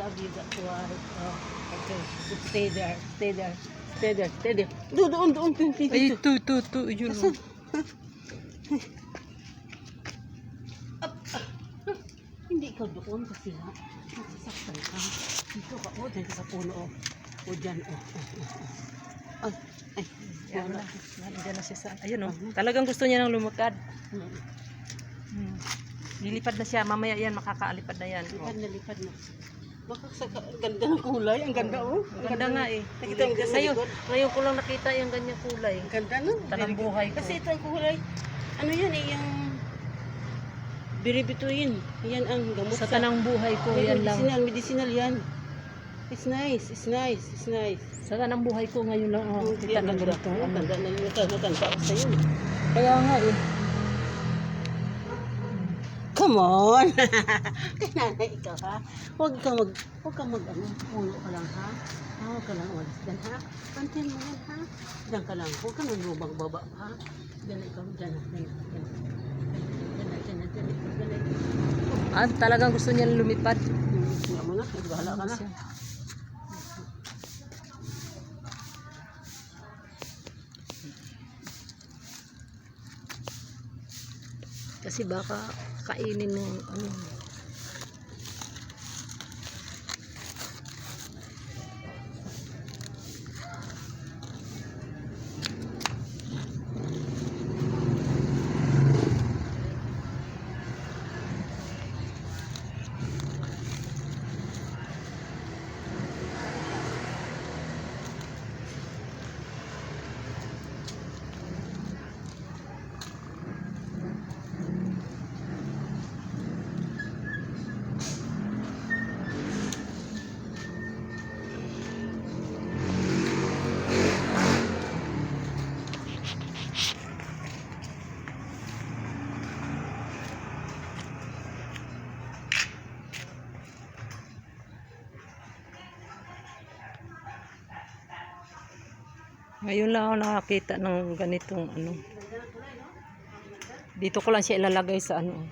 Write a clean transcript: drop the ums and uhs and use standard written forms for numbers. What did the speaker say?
love you, that's why. Oh, okay. Stay there, stay there, stay there, stay there. Doon. Ay, ito, yun. Asan? Hindi ikaw doon kasi ha. Masasaktan ka. Dito ka, dyan ka sa puno, o dyan, Ay, Yan na. Nandiyan na siya sa... Ayun, talagang gusto niya nang lumukad. Lilipad na siya. Mamaya yan, makakaalipad na yan. Lipad na. Ganda ng kulay. Ang ganda, Ang ganda nga eh. Nakita mo sa likod? Ngayon ko lang nakita yung ganyang kulay. Ang ganda, no? Tanang buhay ko. Kasi ito ang kulay. Ano yan eh, yung... Biribituin. Yan ang gamot Sa tanang buhay ko, yan lang. Medicinal yan. It's nice. Sa tanang buhay ko, ngayon lang kita ng ganito. Matanda na yun. Matanda ako sa'yo. Kaya nga eh. Come on! Nanay ikaw ha? Huwag ka pulo ka lang ha? Huwag ka lang umalis dyan ha? Pantin mo yan ha? Dyan ka lang. Huwag ka nang lubang baba ha? Dyan ikaw, dyan. Talagang gusto niya lumipad. Hindi mo na, bahala ka na. Kasi baka kainin ng ano. Ngayon lang ako nakakita ng ganitong ano. Dito ko lang siya ilalagay sa ano.